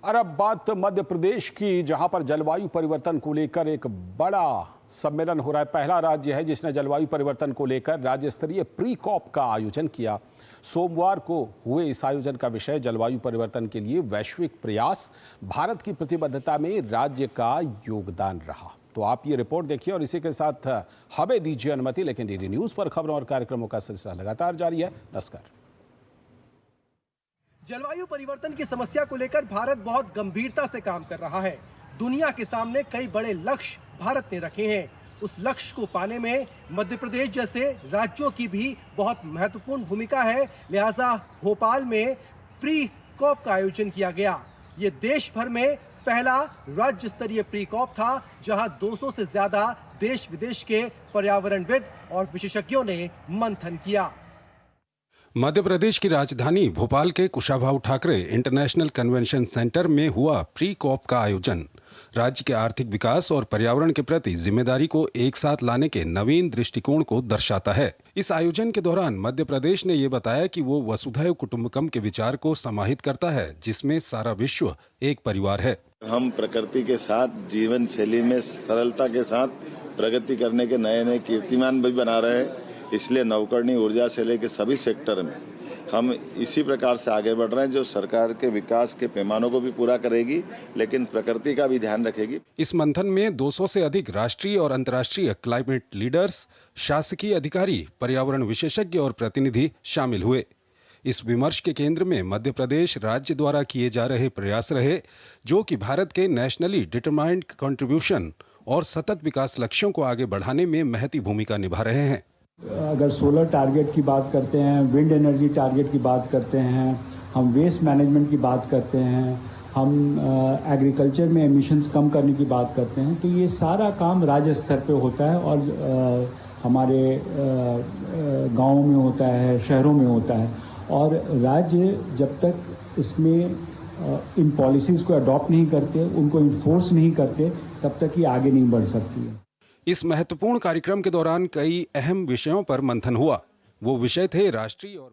और अब बात मध्य प्रदेश की, जहां पर जलवायु परिवर्तन को लेकर एक बड़ा सम्मेलन हो रहा है। पहला राज्य है जिसने जलवायु परिवर्तन को लेकर राज्य स्तरीय प्री कॉप का आयोजन किया। सोमवार को हुए इस आयोजन का विषय जलवायु परिवर्तन के लिए वैश्विक प्रयास, भारत की प्रतिबद्धता में राज्य का योगदान रहा। तो आप ये रिपोर्ट देखिए और इसी के साथ हमें दीजिए अनुमति, लेकिन डीडी न्यूज पर खबरों और कार्यक्रमों का सिलसिला लगातार जारी है। नमस्कार। जलवायु परिवर्तन की समस्या को लेकर भारत बहुत गंभीरता से काम कर रहा है। दुनिया के सामने कई बड़े लक्ष्य भारत ने रखे हैं। उस लक्ष्य को पाने में मध्य प्रदेश जैसे राज्यों की भी बहुत महत्वपूर्ण भूमिका है। लिहाजा भोपाल में प्री कॉप का आयोजन किया गया। ये देश भर में पहला राज्य स्तरीय प्री कॉप था, जहां 200 से ज्यादा देश विदेश के पर्यावरणविद और विशेषज्ञों ने मंथन किया। मध्य प्रदेश की राजधानी भोपाल के Kushabhau Thackeray international convention centre में हुआ प्री कॉप का आयोजन राज्य के आर्थिक विकास और पर्यावरण के प्रति जिम्मेदारी को एक साथ लाने के नवीन दृष्टिकोण को दर्शाता है। इस आयोजन के दौरान मध्य प्रदेश ने ये बताया कि वो वसुधैव कुटुंबकम के विचार को समाहित करता है, जिसमें सारा विश्व एक परिवार है। हम प्रकृति के साथ जीवन शैली में सरलता के साथ प्रगति करने के नए नए कीर्तिमान भी बना रहे हैं। इसलिए नवकरणीय ऊर्जा से लेकर सभी सेक्टर में हम इसी प्रकार से आगे बढ़ रहे हैं, जो सरकार के विकास के पैमानों को भी पूरा करेगी, लेकिन प्रकृति का भी ध्यान रखेगी। इस मंथन में 200 से अधिक राष्ट्रीय और अंतर्राष्ट्रीय क्लाइमेट लीडर्स, शासकीय अधिकारी, पर्यावरण विशेषज्ञ और प्रतिनिधि शामिल हुए। इस विमर्श के केंद्र में मध्य प्रदेश राज्य द्वारा किए जा रहे प्रयास रहे, जो कि भारत के नेशनली डिटरमाइंड कंट्रीब्यूशन और सतत विकास लक्ष्यों को आगे बढ़ाने में महती भूमिका निभा रहे हैं। अगर सोलर टारगेट की बात करते हैं, विंड एनर्जी टारगेट की बात करते हैं, हम वेस्ट मैनेजमेंट की बात करते हैं, हम एग्रीकल्चर में एमिशंस कम करने की बात करते हैं, तो ये सारा काम राज्य स्तर पे होता है और हमारे गाँवों में होता है, शहरों में होता है। और राज्य जब तक इसमें इन पॉलिसीज़ को अडॉप्ट नहीं करते, उनको इन्फोर्स नहीं करते, तब तक ये आगे नहीं बढ़ सकती है। इस महत्वपूर्ण कार्यक्रम के दौरान कई अहम विषयों पर मंथन हुआ। वो विषय थे राष्ट्रीय और